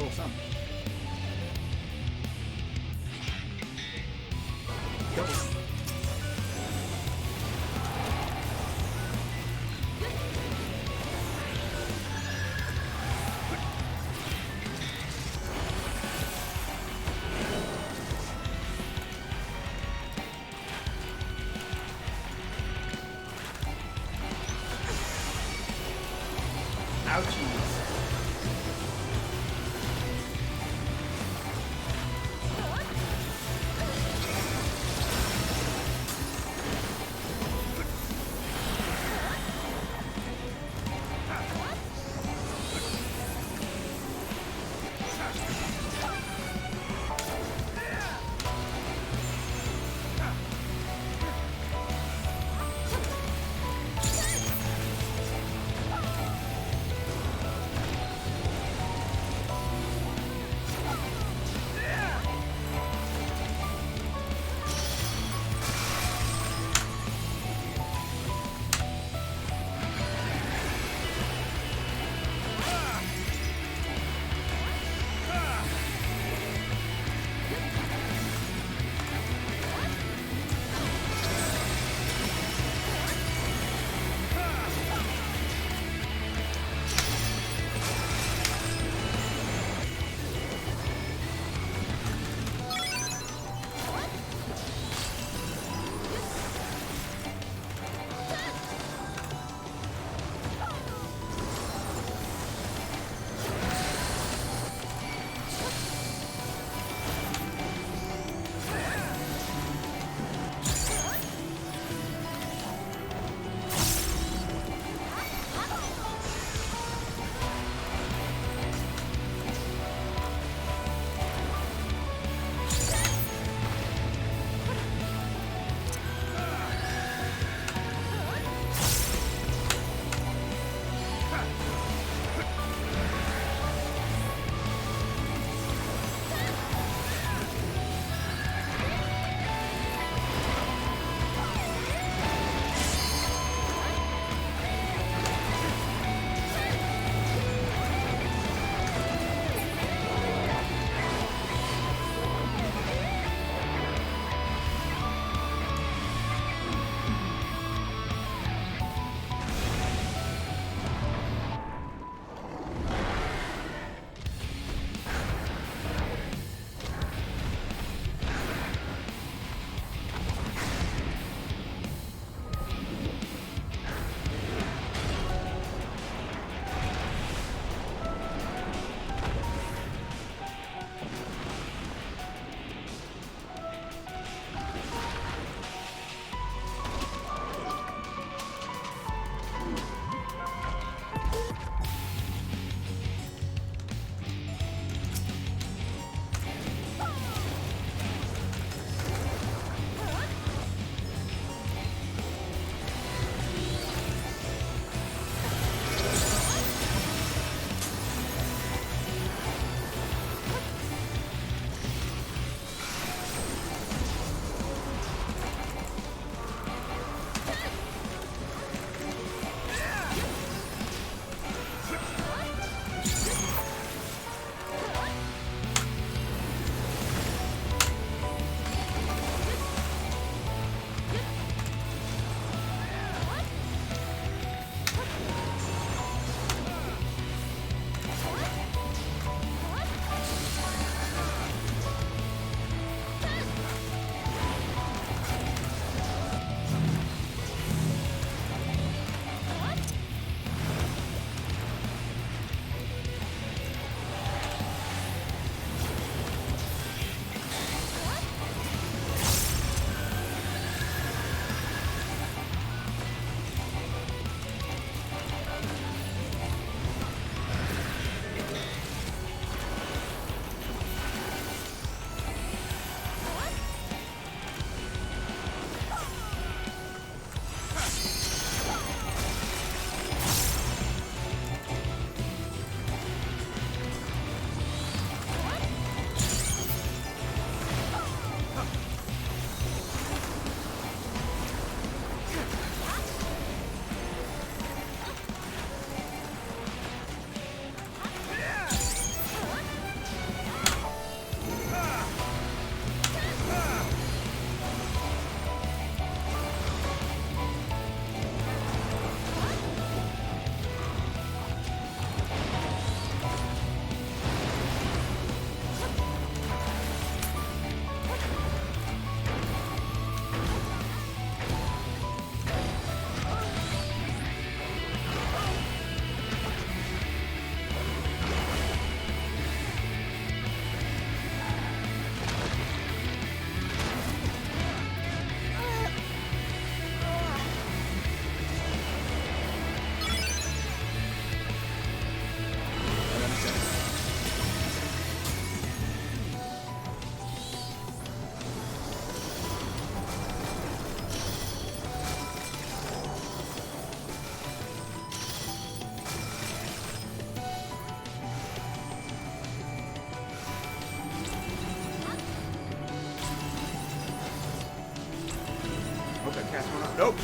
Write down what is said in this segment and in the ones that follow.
roll some. Double. Ouchies. Nope.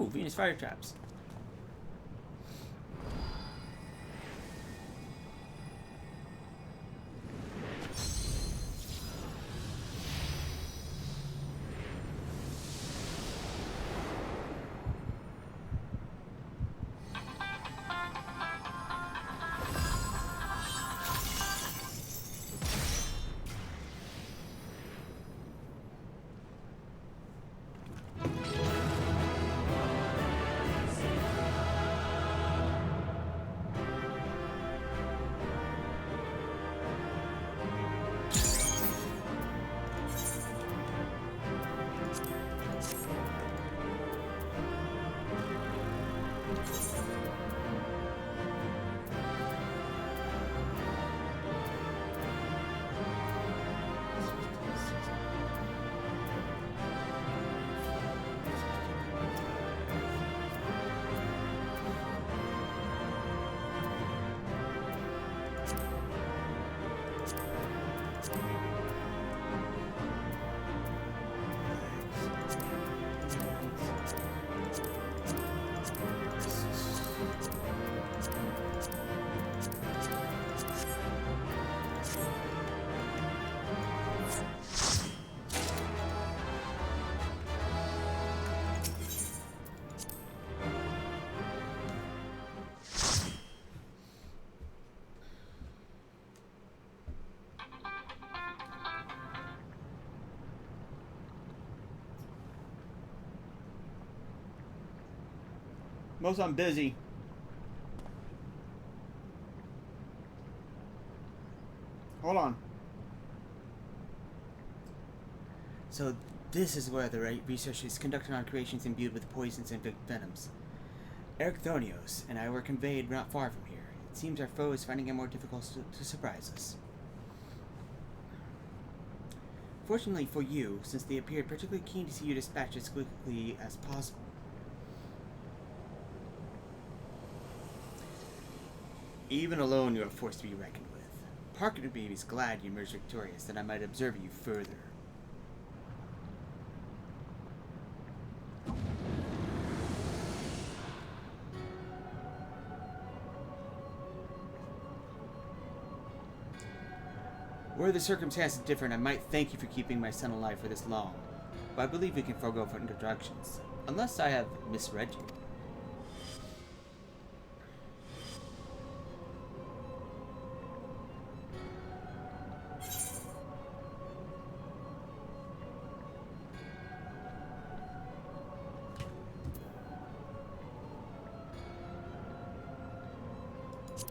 Oh, Venus fire traps. Most I'm busy. Hold on. So this is where the research is conducted on creations imbued with poisons and venoms. Eric Thonios and I were conveyed not far from here. It seems our foe is finding it more difficult to surprise us. Fortunately for you, since they appeared particularly keen to see you dispatched as quickly as possible. Even alone, you are forced to be reckoned with. Parker Baby is glad you emerged victorious, that I might observe you further. Were the circumstances different, I might thank you for keeping my son alive for this long, but I believe we can forego for introductions, unless I have misread you.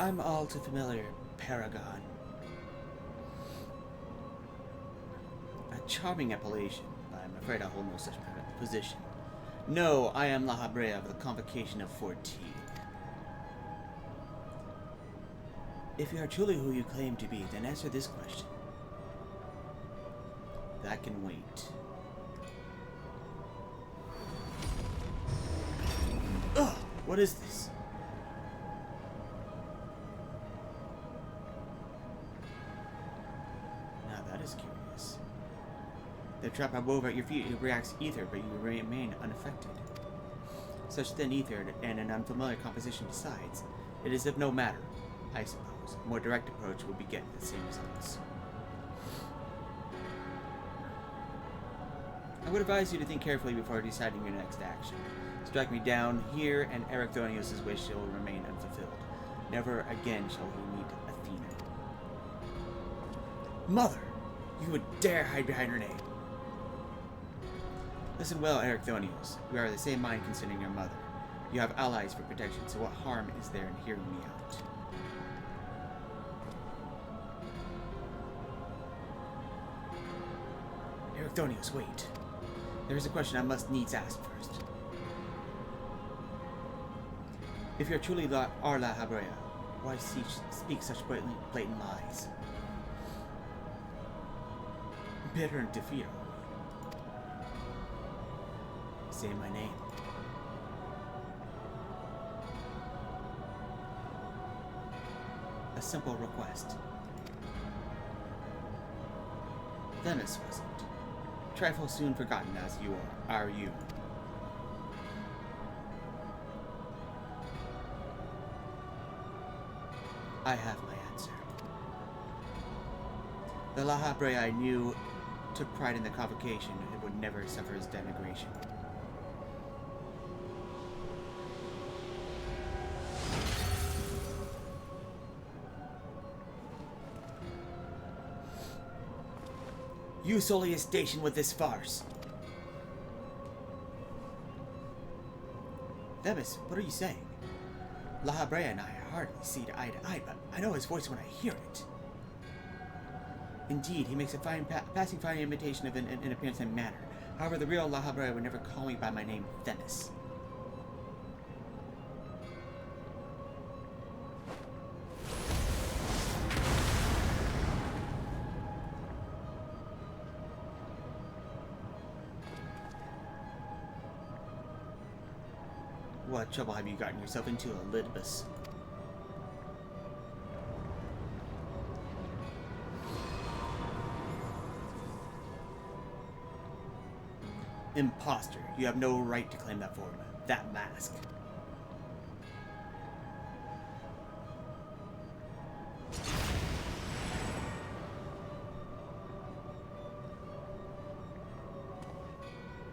I'm all too familiar, Paragon. A charming appellation, but I'm afraid I hold no such position. No, I am La Habrea of the Convocation of 14. If you are truly who you claim to be, then answer this question. That can wait. Ugh! What is this? Now that is curious. The trap I wove at your feet reacts ether, but you remain unaffected. Such thin ether and an unfamiliar composition besides, it is of no matter, I suppose. A more direct approach would be getting the same results. I would advise you to think carefully before deciding your next action. Strike me down here, and Eric Thonios' wish will remain unfulfilled. Never again shall he meet Athena. Mother! You would dare hide behind her name. Listen well, Eric Thonios. We are of the same mind concerning your mother. You have allies for protection, so what harm is there in hearing me out? Eric Thonios, wait. There is a question I must needs ask first. If you are truly La Habrea, why speak such blatant lies? Bitter and defeat. Say my name. A simple request. Themis wasn't. Trifle soon forgotten as you are you. I have my answer. The La Habrea I knew took pride in the convocation and would never suffer his denigration. You solely is stationed with this farce. Themis, what are you saying? La Habrea and I hardly see eye to eye, but I know his voice when I hear it. Indeed, he makes a passing fine imitation of an appearance and manner. However, the real La Habrea would never call me by my name, Themis. What trouble have you gotten yourself into, Elidibus? Imposter. You have no right to claim that form. That mask.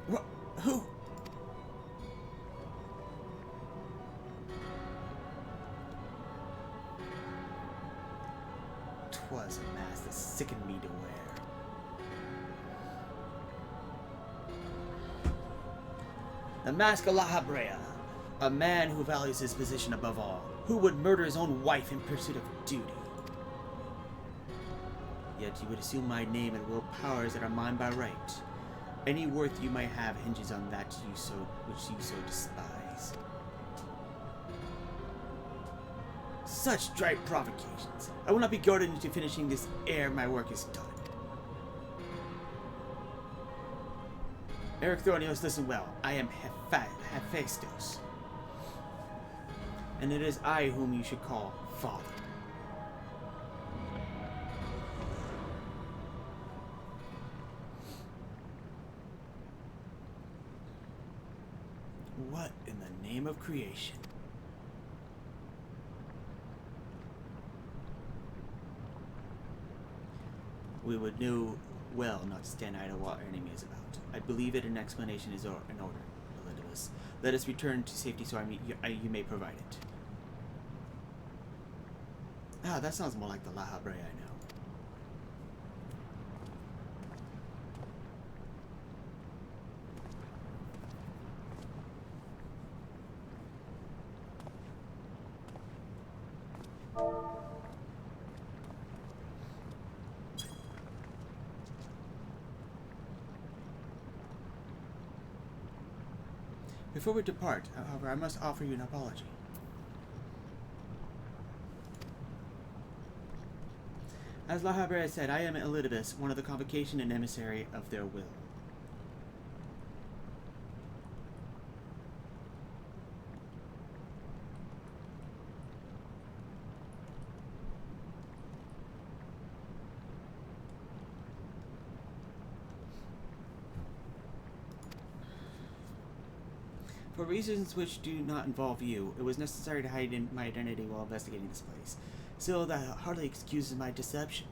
What? Who? Twas a mask that sickened me to wear. The Mask of La Habrea. A man who values his position above all, who would murder his own wife in pursuit of duty. Yet you would assume my name and wield powers that are mine by right. Any worth you might have hinges on that which you so despise. Such dry provocations. I will not be goaded into finishing this ere my work is done. Eric Thornios, listen well. I am Hephaestus. And it is I whom you should call Father. What in the name of creation? We would know well not to stand idle while our enemy is about. I believe it an explanation is in order, Elidibus. Let us return to safety so you may provide it. Ah, that sounds more like the La Habrea I know. Before we depart, however, I must offer you an apology. As La Habrea said, I am Elidibus, one of the convocation and emissary of their will. For reasons which do not involve you, it was necessary to hide my identity while investigating this place. Still, that hardly excuses my deception.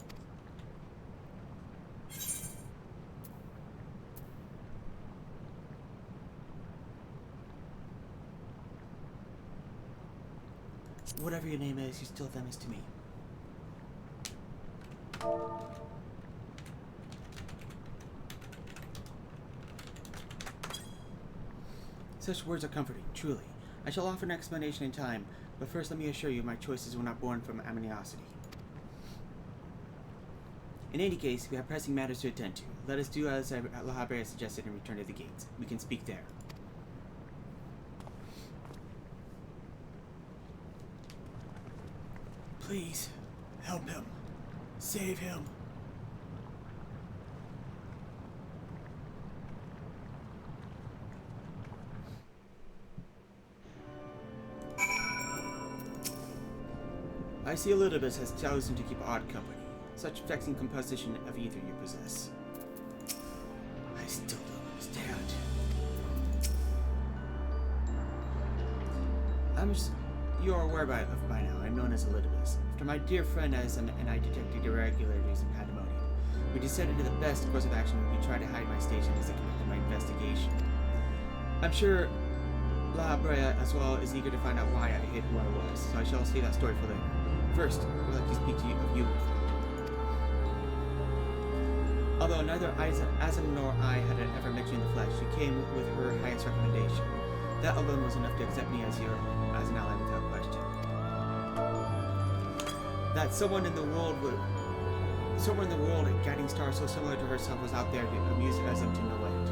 Whatever your name is, you're still famous to me. Such words are comforting, truly. I shall offer an explanation in time, but first let me assure you my choices were not born from animosity. In any case, we have pressing matters to attend to. Let us do as La Habrea suggested and return to the gates. We can speak there. Please, help him. Save him. I see Elidibus has chosen to keep odd company. Such vexing composition of ether you possess. I still don't understand. You are aware of by now, I'm known as Elidibus. After my dear friend Asm and I detected irregularities in Pandaemonium, we decided to the best course of action would be try to hide my station as I conducted my investigation. I'm sure La Habrea as well is eager to find out why I hid who I was, so I shall save that story for later. First, I would like to speak to you of you. Although neither Asm nor I had ever met you in the flesh, you came with her highest recommendation. That alone was enough to accept me as an ally without question. That someone in the world a guiding star so similar to herself was out there to amuse Asm to no end.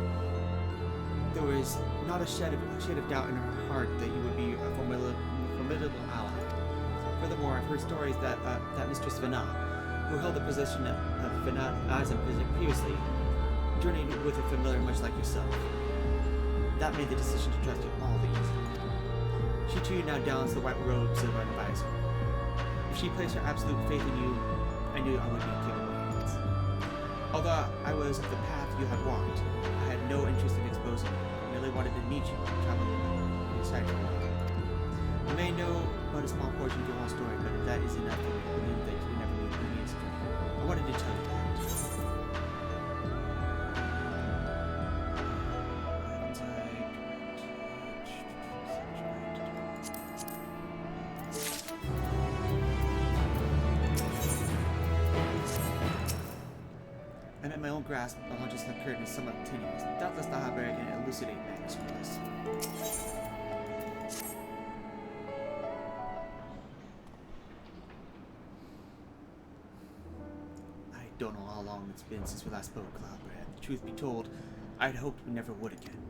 There was not a shade of doubt in her heart that you would be a formidable ally. Furthermore, I've heard stories that Mistress Vana, who held the position of Vana Asm previously, journeyed with a familiar much like yourself. That made the decision to trust you all the easier. She too now dons the white robes of an advisor. If she placed her absolute faith in you, I knew I would be in capable hands. Although I was of the path you had walked, I had no interest in exposing you. I merely wanted to meet you and travel inside your world. You may know but a small portion of your whole story, but if that is enough to believe that you never leave me astray, I wanted to tell you that. I'm at my own grasp, but what just occurred is somewhat tenuous. Doubtless the Habrea can elucidate matters for us. don't know how long it's been since we last spoke, Labra. The truth be told, I'd hoped we never would again.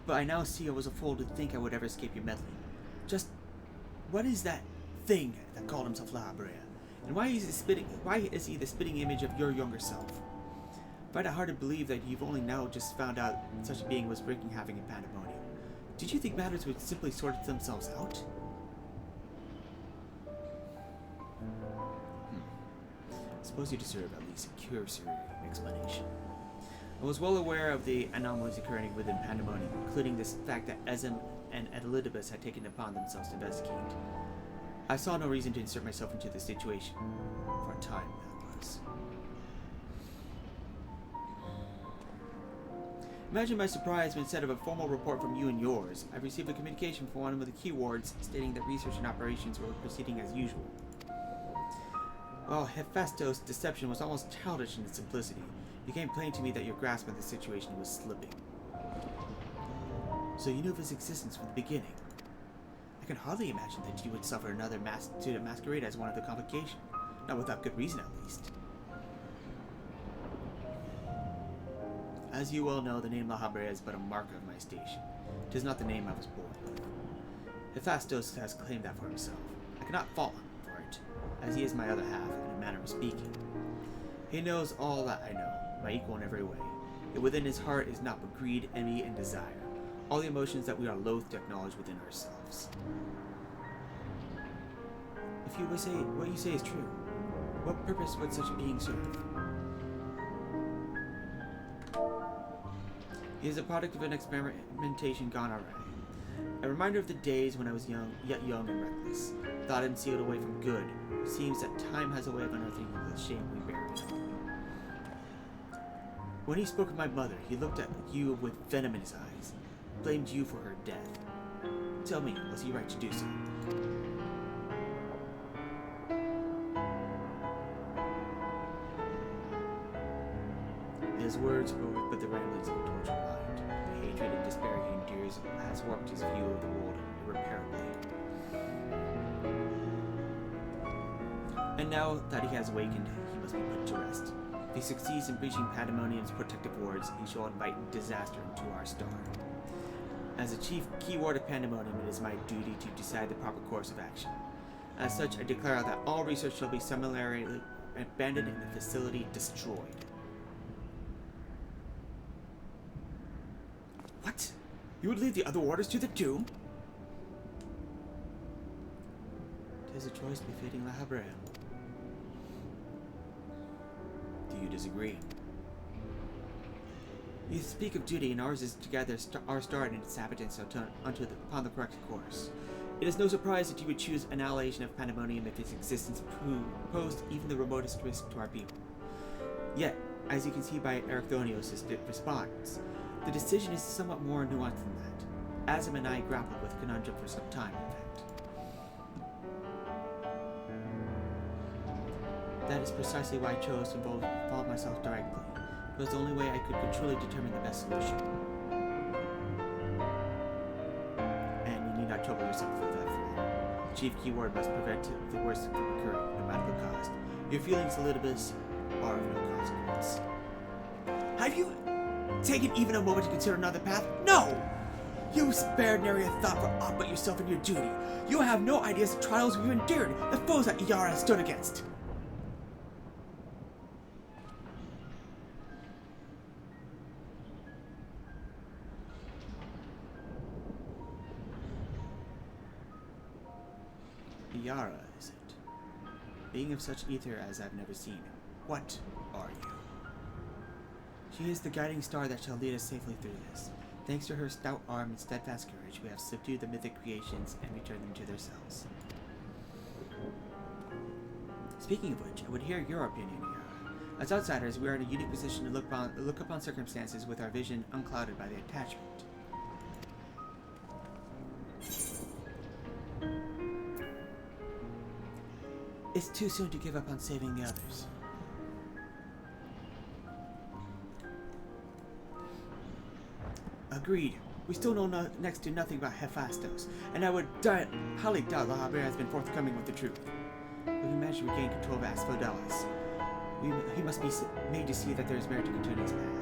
But I now see I was a fool to think I would ever escape your meddling. Just, what is that thing that called himself Labra? And why is he the spitting image of your younger self? I find it hard to believe that you've only now just found out such a being was wreaking havoc in Pandaemonium. Did you think matters would simply sort themselves out? I suppose you deserve at least a cursory explanation. I was well aware of the anomalies occurring within Pandaemonium, including this fact that Ezim and Adelidibus had taken it upon themselves to investigate. I saw no reason to insert myself into the situation. For a time, that was. Imagine my surprise when, instead of a formal report from you and yours, I received a communication from one of the key wards stating that research and operations were proceeding as usual. While Hephaestus' deception was almost childish in its simplicity, it became plain to me that your grasp of the situation was slipping. So you knew of his existence from the beginning. I can hardly imagine that you would suffer another student masquerade as one of the convocation, not without good reason at least. As you well know, the name La Habrea is but a marker of my station. It is not the name I was born with. Hephaestus has claimed that for himself. I cannot fault him for it, as he is my other half, in a manner of speaking. He knows all that I know, my equal in every way. Yet within his heart is not but greed, envy, and desire, all the emotions that we are loath to acknowledge within ourselves. If you would say what you say is true, what purpose would such a being serve? He is a product of an experimentation gone awry. A reminder of the days when I was yet young and reckless, thought and sealed away from good. It seems that time has a way of unearthing the shame we buried. When he spoke of my mother, he looked at you with venom in his eyes, blamed you for her death. Tell me, was he right to do so? His words were but the ramblings of a tortured mind. The hatred and despair he endures has warped his view of the world irreparably. And now that he has awakened, he must be put to rest. If he succeeds in breaching Pandaemonium's protective wards, he shall invite disaster into our star. As the chief key ward of Pandaemonium, it is my duty to decide the proper course of action. As such, I declare that all research shall be summarily abandoned and the facility destroyed. What? You would leave the other warders to the doom? It is a choice befitting La Habrea. Do you disagree? You speak of duty, and ours is to gather our star and its inhabitants upon the correct course. It is no surprise that you would choose annihilation of Pandaemonium if its existence posed even the remotest risk to our people. Yet, as you can see by Erechthonios' response, the decision is somewhat more nuanced than that. Azim and I grappled with the conundrum for some time, in fact. That is precisely why I chose to involve myself directly. It was the only way I could truly determine the best solution. And you need not trouble yourself with that further. The chief keyword must prevent the worst from occurring, no matter the cost. Your feelings, Elidibus, are of no consequence. Have you taken even a moment to consider another path? No! You spared nary a thought for aught but yourself and your duty. You have no ideas of trials we've endured, the foes that Iyhara has stood against. Iyhara, is it? Being of such ether as I've never seen, what are you? She is the guiding star that shall lead us safely through this. Thanks to her stout arm and steadfast courage, we have subdued the mythic creations and returned them to their cells. Speaking of which, I would hear your opinion, Iyhara. As outsiders, we are in a unique position to look upon circumstances with our vision unclouded by the attachment. It's too soon to give up on saving the others. Agreed. We still know next to nothing about Hephaestus, and I would highly doubt La Habrea has been forthcoming with the truth. We managed to regain control of Asphodelis. He must be made to see that there is merit to continue his path.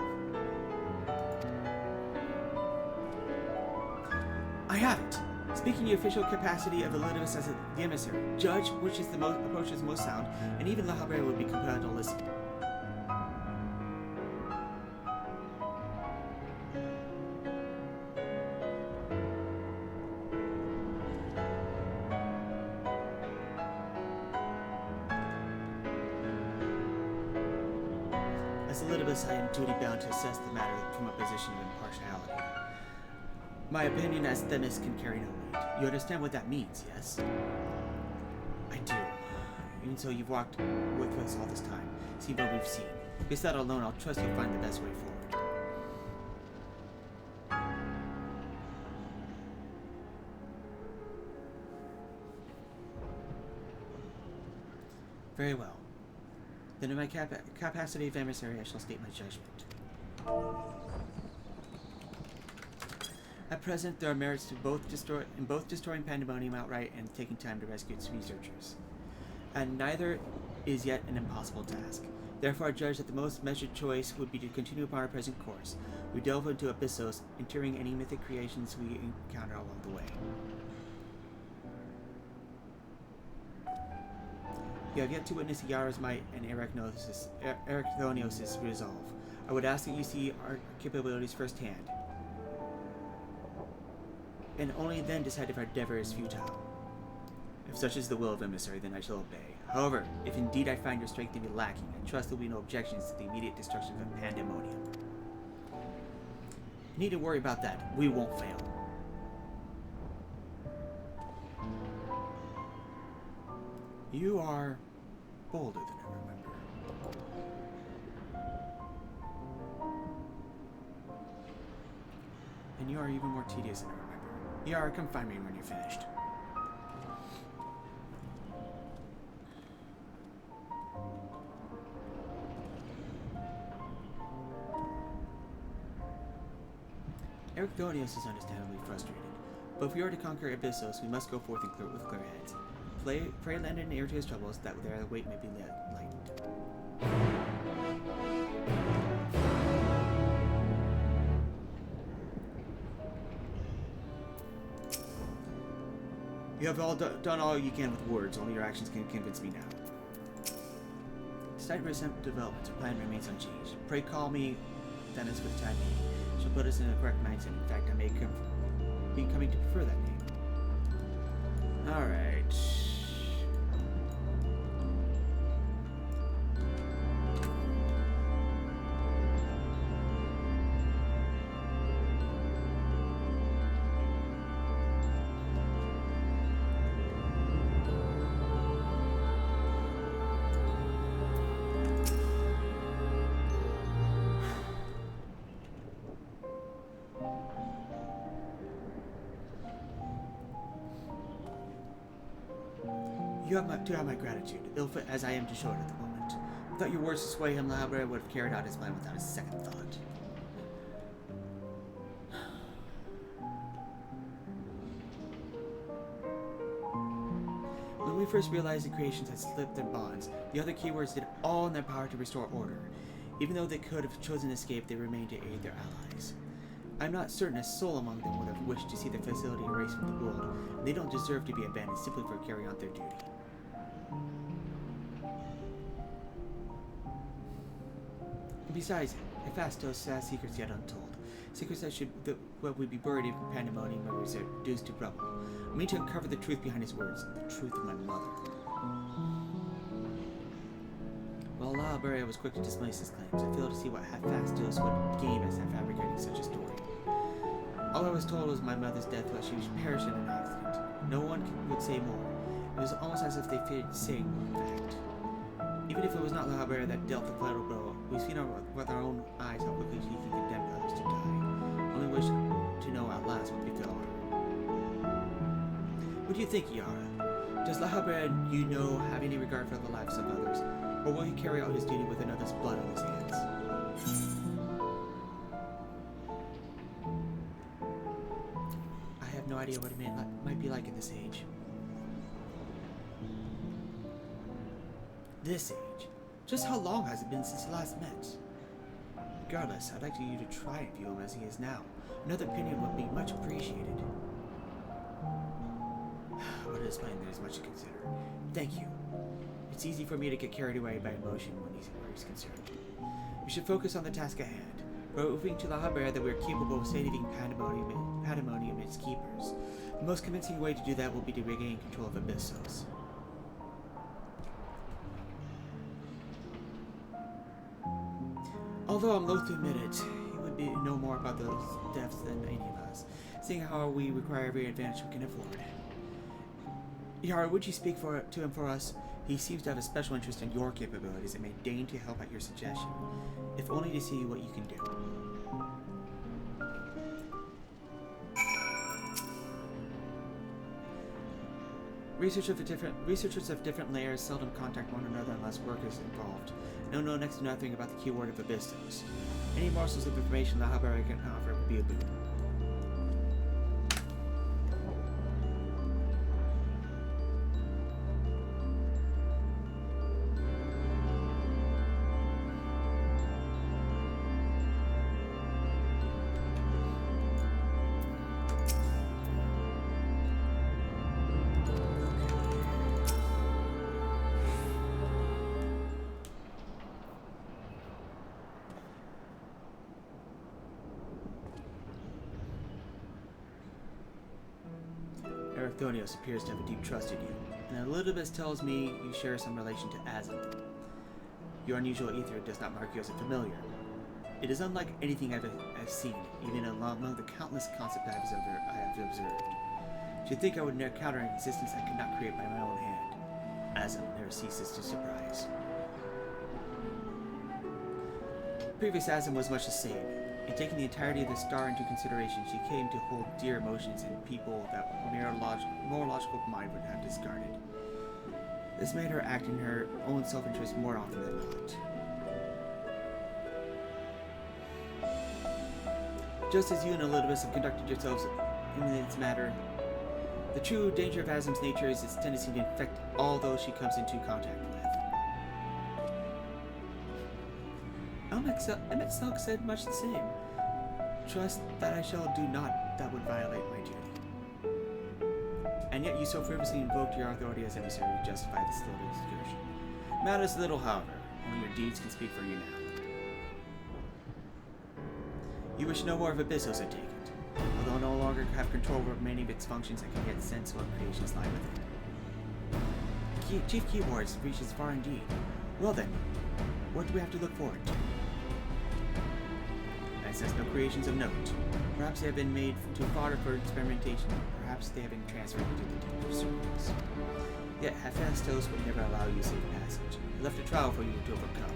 I have it! Speaking the official capacity of Elidibus as the emissary, judge which is the approach is most sound, and even La Habrea would be compelled to listen. As Elidibus, I am duty-bound to assess the matter from a position of impartiality. My opinion as Themis can carry no weight. You understand what that means, yes? I do. Even so, you've walked with us all this time, seen what we've seen. Because that alone, I'll trust you'll find the best way forward. Very well. Then in my capacity of emissary, I shall state my judgment. At present, there are merits to both destroying Pandaemonium outright and taking time to rescue its researchers. And neither is yet an impossible task. Therefore, I judge that the most measured choice would be to continue upon our present course. We delve into Abyssos, entering any mythic creations we encounter along the way. You have yet to witness Iyhara's might and Erycthonios' resolve. I would ask that you see our capabilities firsthand, and only then decide if our endeavor is futile. If such is the will of emissary, then I shall obey. However, if indeed I find your strength to be lacking, I trust there will be no objections to the immediate destruction of Pandaemonium. You need to worry about that. We won't fail. You are bolder than I remember. And you are even more tedious than I remember. Iyhara, come find me when you're finished. Erycthonios is understandably frustrated, but if we are to conquer Abyssos, we must go forth with clear heads. Pray land and ear to his troubles, that their weight may be lightened. You have done all you can with words, only your actions can convince me now. Despite recent developments, our plan remains unchanged. Pray call me Dennis for the time being. She'll put us in the correct mindset. In fact, I may be coming to prefer that name. Alright. You have my gratitude, ill-fit as I am to show it at the moment. Without your words to sway him, La Habrea would have carried out his plan without a second thought. When we first realized the creations had slipped their bonds, the other keywords did all in their power to restore order. Even though they could have chosen escape, they remained to aid their allies. I'm not certain a soul among them would have wished to see their facility erased from the world, and they don't deserve to be abandoned simply for carrying out their duty. Besides, Hephaestus has secrets yet untold. Secrets that would be buried if Pandaemonium were reduced to rubble. I mean to uncover the truth behind his words, the truth of my mother. While La Habrea was quick to dismiss his claims, I failed to see what Hephaestus would gain by fabricating such a story. All I was told was my mother's death while she perished in an accident. No one would say more. It was almost as if they feared saying more, in fact. Even if it was not La Habrea that dealt the fatal blow, we've seen with our own eyes how quickly she can condemn others to die. Only wish to know at last what befell her. What do you think, Iyhara? Does La Habrea, you know, have any regard for the lives of others, or will he carry out his duty with another's blood on his hands? I have no idea what a man might be like in this age. This age? Just how long has it been since you last met? Regardless, I'd like you to try and view him as he is now. Another opinion would be much appreciated. What is plain, there is much to consider. Thank you. It's easy for me to get carried away by emotion when he's concerned. We should focus on the task at hand. Proving to Iyhara that we are capable of saving Pandaemonium and its keepers. The most convincing way to do that will be to regain control of Abyssos. Although I'm loath to admit it, he would know more about those depths than any of us, seeing how we require every advantage we can afford. Iyhara, would you speak to him for us? He seems to have a special interest in your capabilities and may deign to help out your suggestion, if only to see what you can do. Researchers of different layers seldom contact one another unless work is involved. Know next to nothing about the keyword of Abyssos. Any morsels of information the Iyhara can offer would be a boon. Erithonios appears to have a deep trust in you, and Elidibus tells me you share some relation to Azim. Your unusual ether does not mark you as a familiar. It is unlike anything I've seen, even among the countless concept I have observed. You'd think I would encounter an existence I could not create by my own hand. Azim never ceases to surprise. Previous Azim was much the same. In taking the entirety of the star into consideration, she came to hold dear emotions in people that more logical mind would have discarded. This made her act in her own self-interest more often than not. Just as you and Elidibus have conducted yourselves in this matter, the true danger of Azim's nature is its tendency to infect all those she comes into contact with. Emmett Selk said much the same. Trust that I shall do not that would violate my duty. And yet you so frivolously invoked your authority as emissary to justify this little excursion. Matters little, however. Only your deeds can speak for you now. You wish no more of Abyssos, I take it. Although no longer have control over many of its functions, I can yet sense what creations lie within. Chief Keyboards reaches far indeed. Well then, what do we have to look forward to? I sense no creations of note. Perhaps they have been made to fodder for experimentation. Perhaps they have been transferred into the deeper circles. Yet Hephaestus would never allow you safe passage. He left a trial for you to overcome.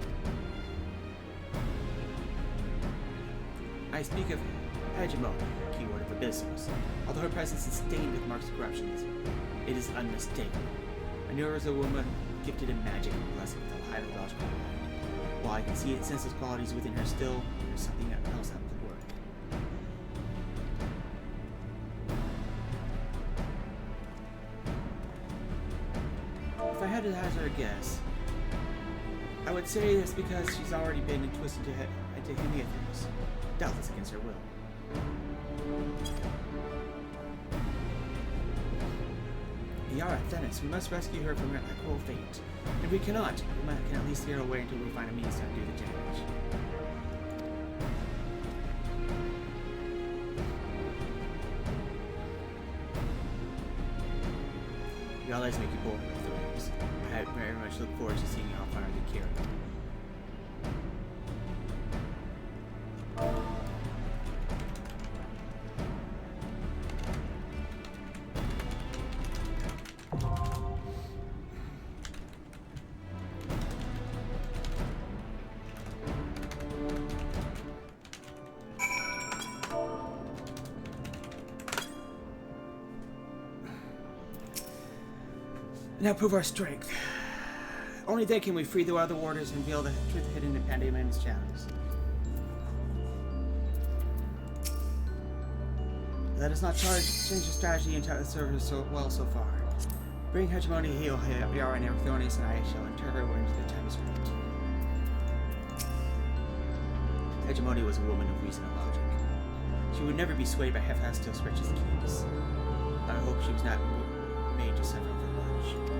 I speak of hegemony, keyword of Abyssos. Although her presence is stained with marks of corruption, it is unmistakable. I knew her as a woman gifted in magic and blessed with a highly logical mind. While I can see its senseless qualities within her still, there's something else at work. If I had to hazard a guess, I would say it's because she's already been twisted into Hemiathers, doubtless against her will. Iyhara, Thenis, we must rescue her from her cruel fate. If we cannot, we can at least steer away until we find a means to undo the damage. Your allies make you bold with things. I very much look forward to seeing how far they carry. Now prove our strength. Only then can we free the other warders and reveal the truth hidden in Pandaemonium's shadows. Let us not change the strategy until it serves us so well so far. Bring hegemony, heal Iyhara and Erithonius, and I shall inter her when the time is right. Hegemony was a woman of reason and logic. She would never be swayed by Hephaestus' richest keys. I hope she was not made to suffer overmuch.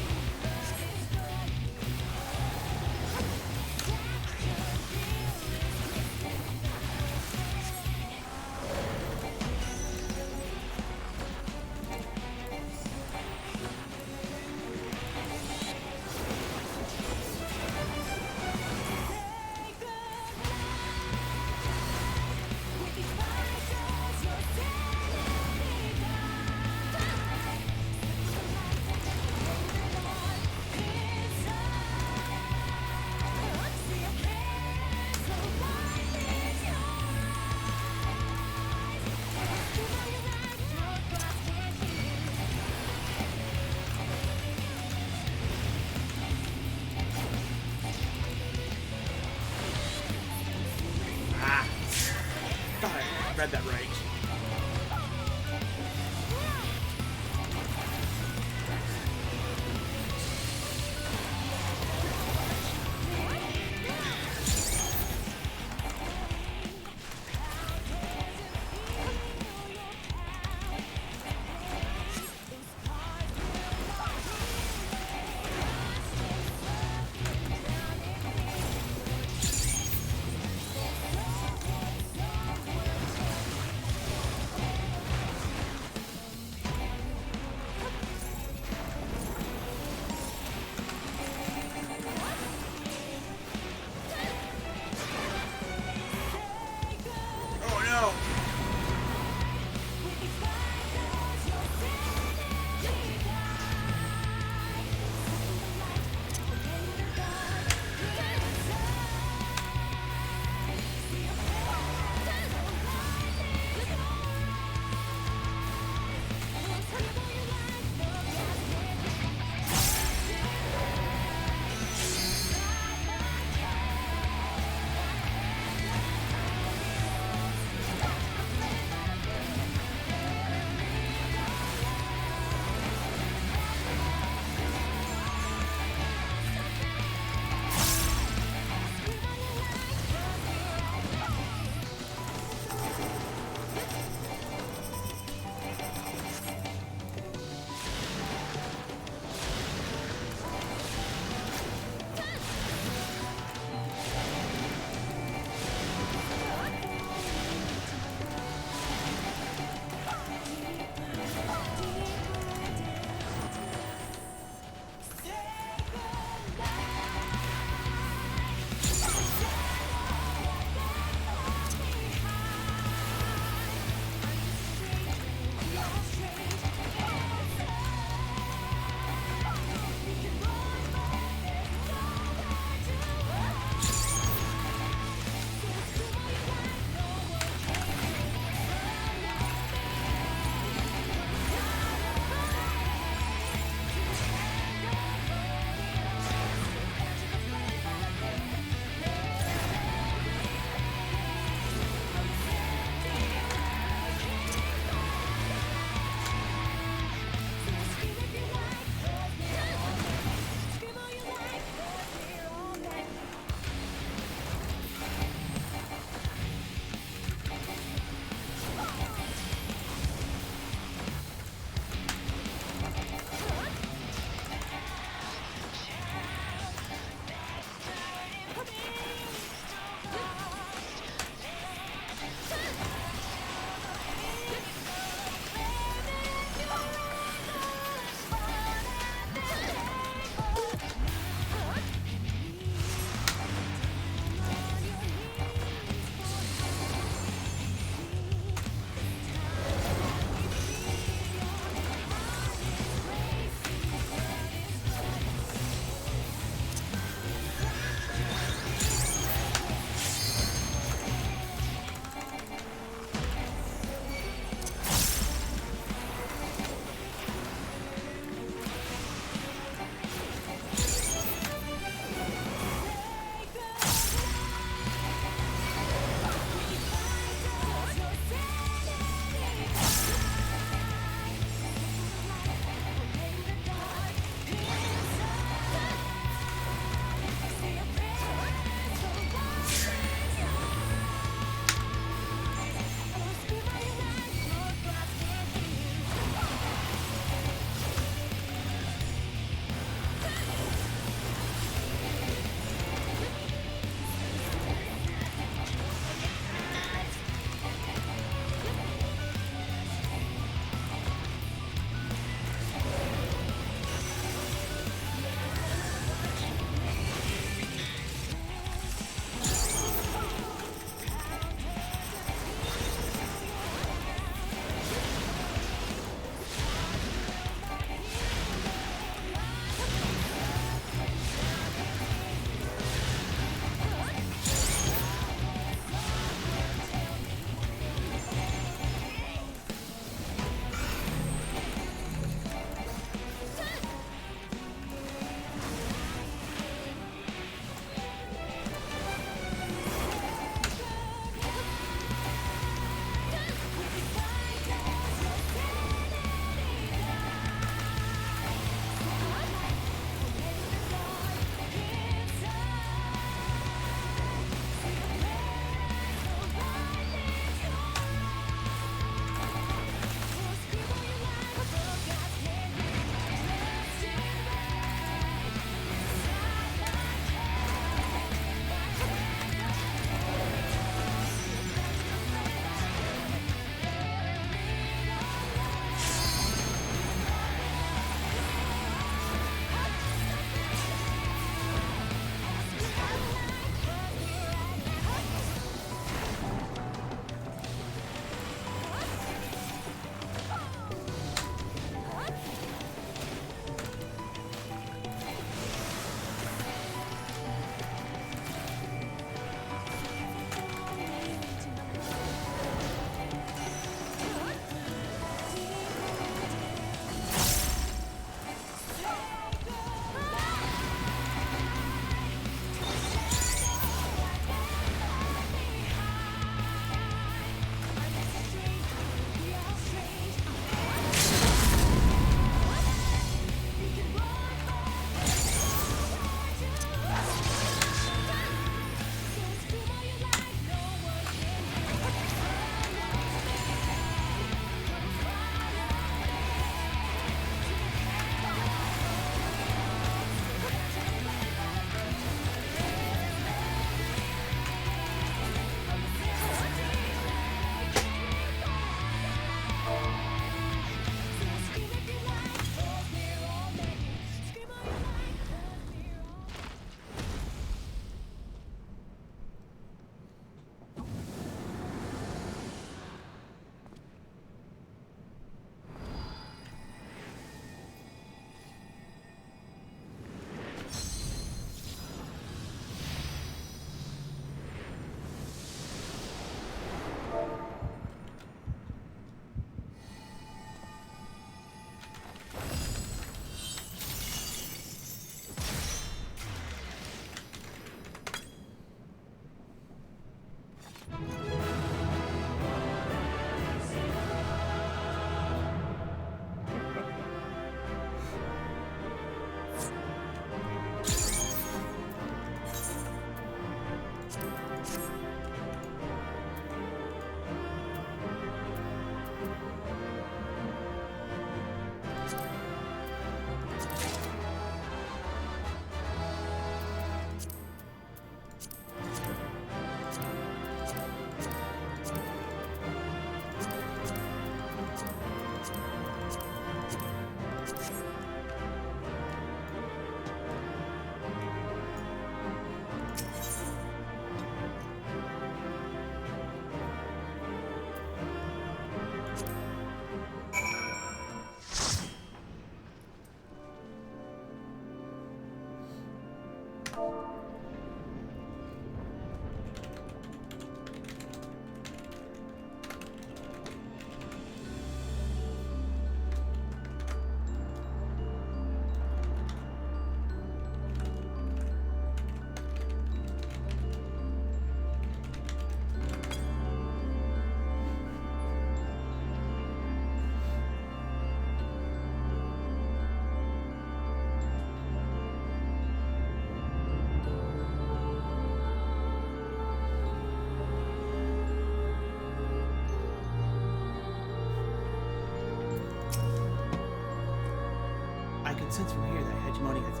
can sense from here that hegemony has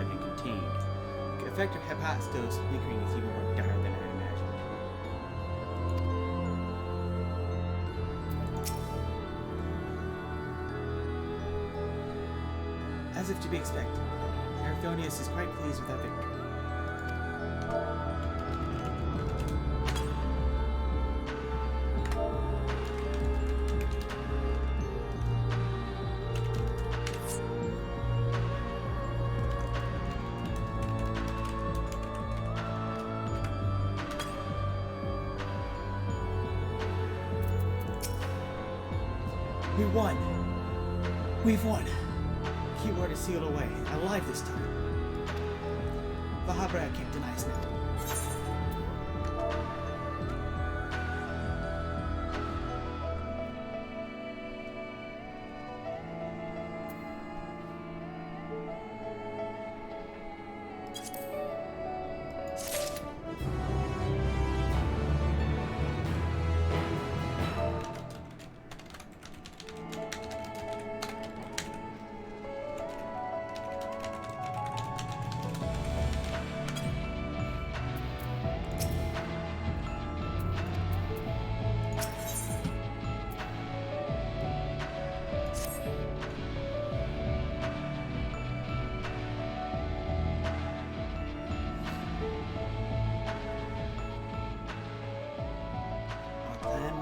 been contained. The effect of Hephaestus' flickering is even more dire than I imagined. As if to be expected, Arithonius is quite pleased with that victory. We won! We've won! Keyword is sealed away. Alive this time. Vahabra can't deny us now.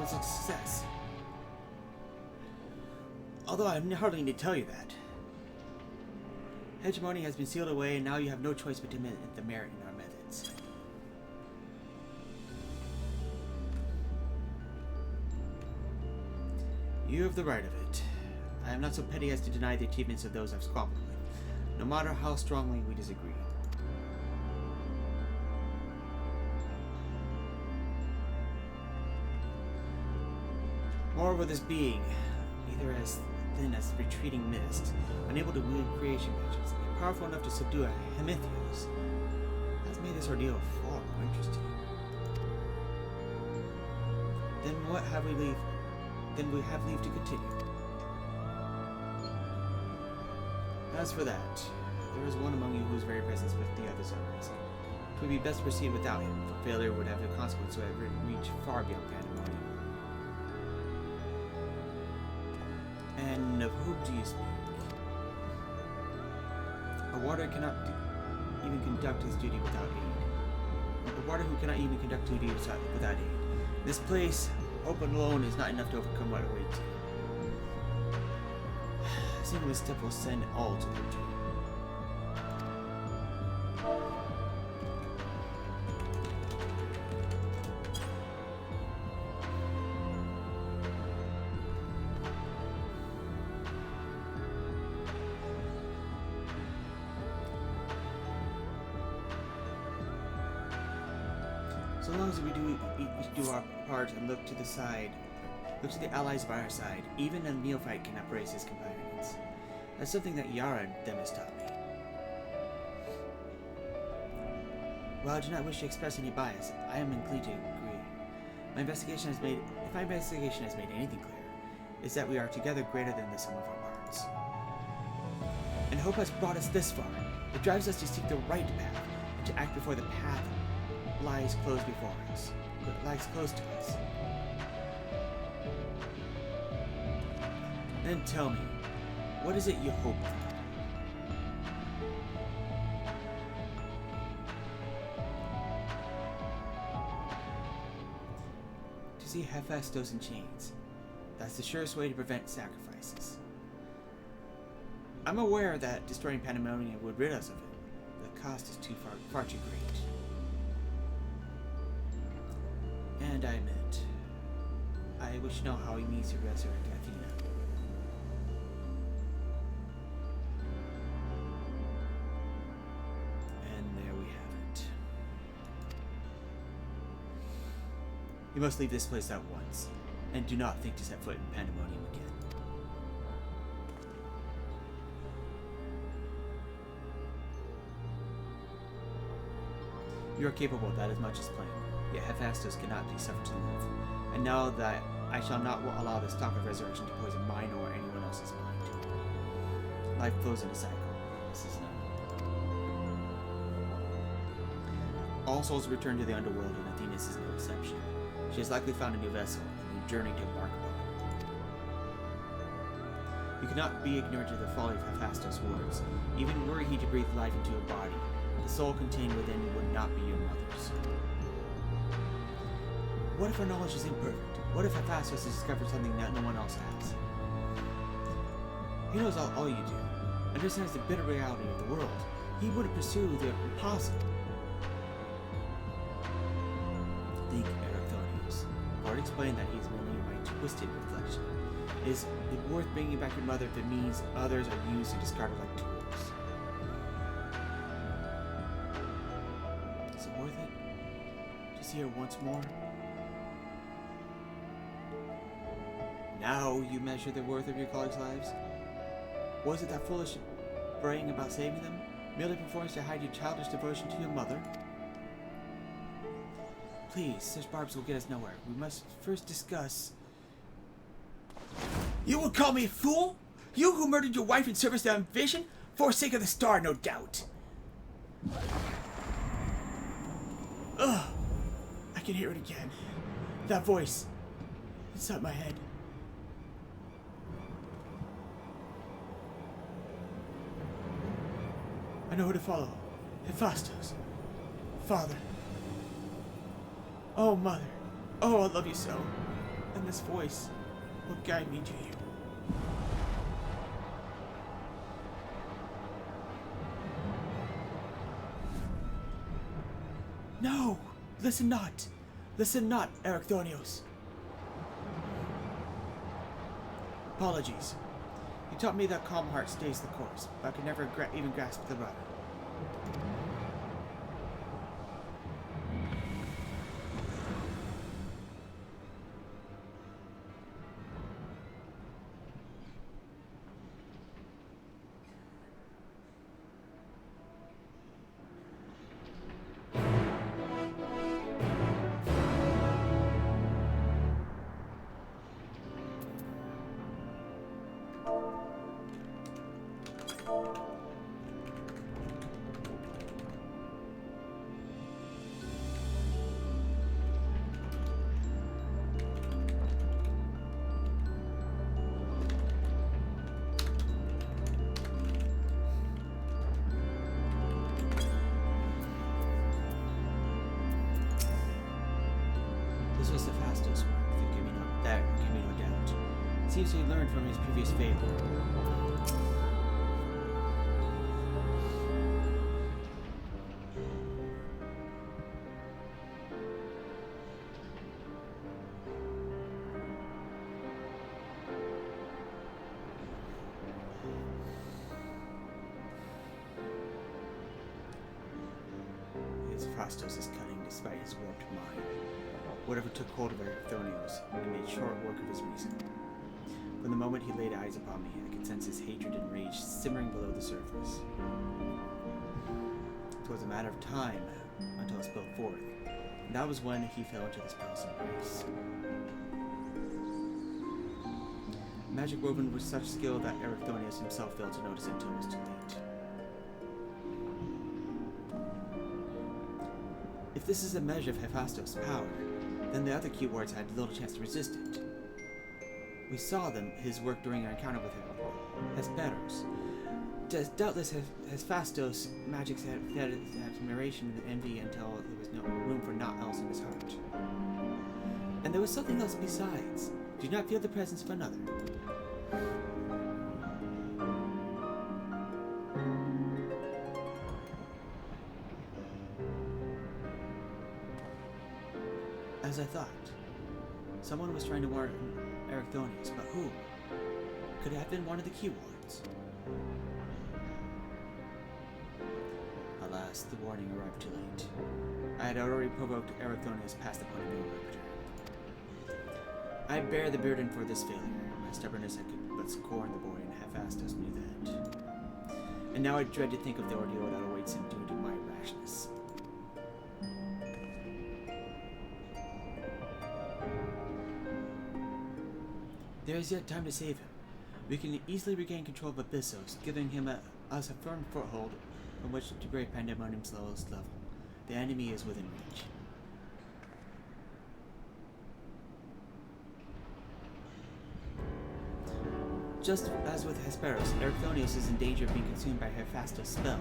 A success. Although I hardly need to tell you that. Hegemony has been sealed away, and now you have no choice but to admit the merit in our methods. You have the right of it. I am not so petty as to deny the achievements of those I've squabbled with, no matter how strongly we disagree. Moreover, this being, either as thin as retreating mist, unable to wield creation magics, and powerful enough to subdue a Hemithos, has made this ordeal far more interesting. Then what have we leave? Then we have leave to continue. As for that, there is one among you whose very presence with the others are risk. It would be best to proceed without him, for failure would have a consequence that would reach far beyond Pandaemonium. And of whom do you speak? A warder cannot even conduct his duty without aid. A warder who cannot even conduct duty without aid. This place, open alone, is not enough to overcome what awaits you. A single misstep will send all to their doom. So long as we do our part and look to the allies by our side, even a neophyte cannot brace his companions. That's something that Iyhara has taught me. While I do not wish to express any bias, I am inclined to agree. If my investigation has made anything clear, it's that we are together greater than the sum of our parts. And hope has brought us this far. It drives us to seek the right path, and to act before the path lies close before us, but lies close to us. Then tell me, what is it you hope for? To see Hephaestus in chains. That's the surest way to prevent sacrifices. I'm aware that destroying Pandaemonium would rid us of it. The cost is far too great. And I admit, I wish to know how he means to resurrect Athena. And there we have it. You must leave this place at once, and do not think to set foot in Pandaemonium again. You are capable, that as much as plain. Yet Hephaestus cannot be suffered to live. And now that I shall not allow this talk of resurrection to poison mine or anyone else's mind. Life flows in a cycle. This is not. All souls return to the underworld, and Athena's is no exception. She has likely found a new vessel, a new journey to embark upon. You cannot be ignorant of the folly of Hephaestus' words. Even were he to breathe life into a body, the soul contained within would not be your mother's. What if our knowledge is imperfect? What if Hephaestus has discovered something that no one else has? He knows all you do, understands the bitter reality of the world. He would pursue the impossible. Think, Erechthonius. I've already explained that he is merely my twisted reflection. Is it worth bringing back your mother if it means others are used and discarded like tools? Is it worth it? To see her once more? Now you measure the worth of your colleagues' lives? Was it that foolish braying about saving them? Merely performance to hide your childish devotion to your mother? Please, such barbs will get us nowhere. We must first discuss... You would call me a fool? You who murdered your wife in service to ambition? For sake of the star, no doubt. Ugh! I can hear it again. That voice. Inside my head. I know who to follow. Hephaestus. Father. Oh, Mother. Oh, I love you so. And this voice will guide me to you. No! Listen not! Listen not, Erechthonios. Apologies. You taught me that calm heart stays the course, but I could never even grasp the rudder. This was the fastest work, there can be no doubt. It seems he learned from his previous failure. His Fastos is cunning despite his warped mind. Whatever took hold of Erechthonios, he made short work of his reason. From the moment he laid eyes upon me, I could sense his hatred and rage simmering below the surface. It was a matter of time until it spilled forth, and that was when he fell into the spell's embrace. Magic woven with such skill that Erechthonius himself failed to notice until it was too late. If this is a measure of Hephaestus' power, then the other keywords had little chance to resist it. We saw his work during our encounter with him, Hesperos. Doubtless Hephaestus' magics had fed admiration and envy until there was no room for naught else in his heart. And there was something else besides. Do you not feel the presence of another? As I thought, someone was trying to warn Erechthonius, but who? Could it have been one of the keywords? Alas, the warning arrived too late. I had already provoked Erechthonius past the point of no return. I bear the burden for this failure. My stubbornness had but scorned the boy, and Hephaestus knew that. And now I dread to think of the ordeal that awaits him due to my rashness. There is yet time to save him. We can easily regain control of Abyssos, giving us a firm foothold on which to break Pandaemonium's lowest level. The enemy is within reach. Just as with Hesperos, Erechthonius is in danger of being consumed by Hephaestus' spell.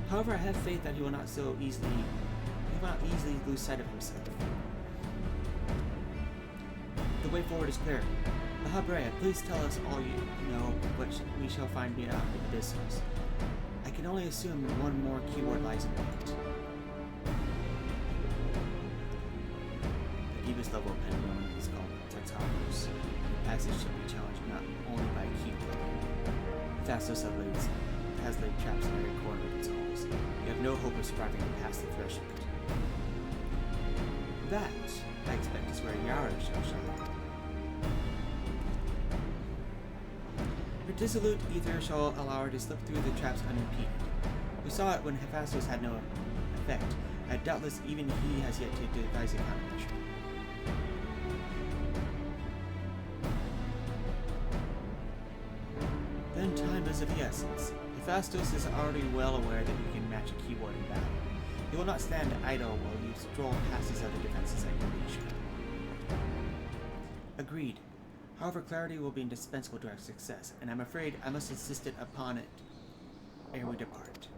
However, I have faith that he will not easily lose sight of himself. The way forward is clear. Ahabrea, please tell us all you know what we shall find beyond the Abyssos. I can only assume one more keyword lies in wait. The deepest level of Pandemonium is called Tartarus. The passage shall be challenged not only by a keyword. Hephaestus has laid traps in every corner of its halls. You have no hope of surviving past the threshold. That, I expect, is where Iyhara shall shine. Her dissolute ether shall allow her to slip through the traps unimpeded. We saw it when Hephaestus had no effect, and doubtless even he has yet to devise a countermeasure. Then time is of the essence. Hephaestus is already well aware that he can match a keyword in battle. He will not stand idle while you stroll past his other defenses at your leisure. Agreed. However, clarity will be indispensable to our success, and I'm afraid I must insist upon it ere we depart.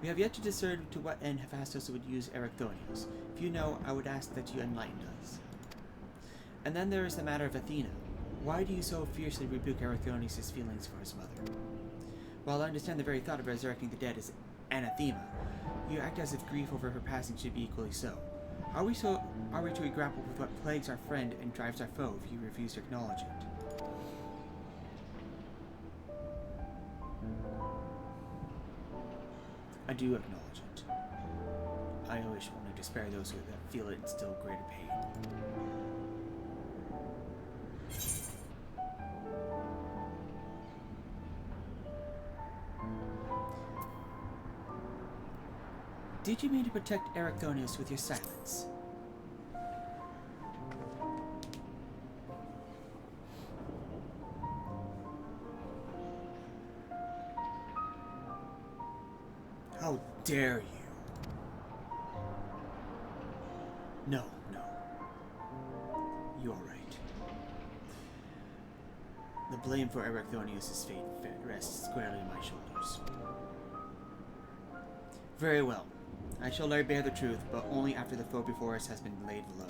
We have yet to discern to what end Hephaestus would use Erechthonius. If you know, I would ask that you enlighten us. And then there is the matter of Athena. Why do you so fiercely rebuke Erechthonius' feelings for his mother? While I understand the very thought of resurrecting the dead is anathema, you act as if grief over her passing should be equally so. Are we to grapple with what plagues our friend and drives our foe if you refuse to acknowledge it? I do acknowledge it. I wish only to spare those that feel it in still greater pain. Did you mean to protect Erechthonius with your silence? How dare you? No. You are right. The blame for Erechthonius' fate rests squarely on my shoulders. Very well. I shall lay bare the truth, but only after the foe before us has been laid low.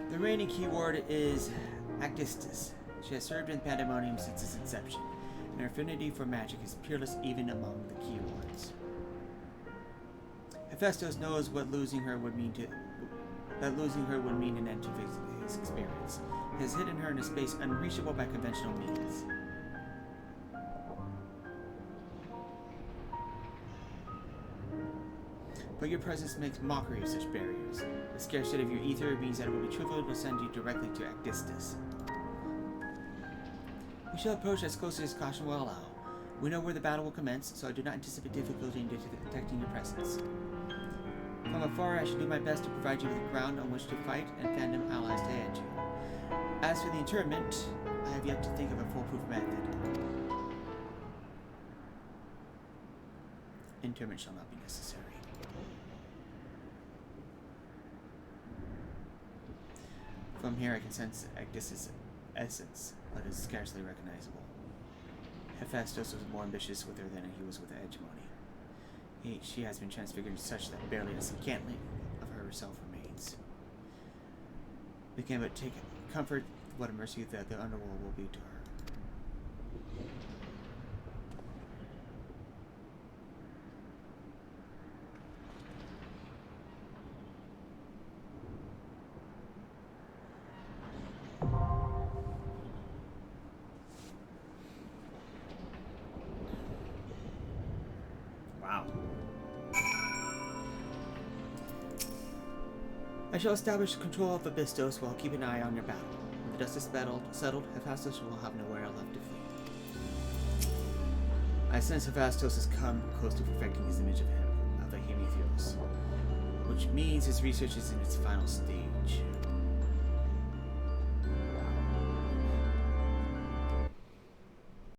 The reigning keyword is Actistus. She has served in Pandaemonium since its inception, and her affinity for magic is peerless even among the keywords. Hephaestus knows what losing her would mean an end to his experience. He has hidden her in a space unreachable by conventional means. But your presence makes mockery of such barriers. The scarcity of your ether means that it will be trivial to send you directly to Actistus. We shall approach as closely as caution will allow. We know where the battle will commence, so I do not anticipate difficulty in detecting your presence. From afar, I shall do my best to provide you with ground on which to fight and fandom allies to aid you. As for the interment, I have yet to think of a foolproof method. Interment shall not be necessary. From here I can sense Actistus' essence, but it is scarcely recognizable. Hephaestus was more ambitious with her than he was with Hegemony. She has been transfigured such that barely a scantling of herself remains. We can but take comfort what a mercy that the underworld will be to her. Wow. I shall establish control of Abyssos while keeping an eye on your battle. When the dust is settled, Hephaestus will have nowhere left to flee. I sense Hephaestus has come close to perfecting his image of him, of a Hemitheos, which means his research is in its final stage.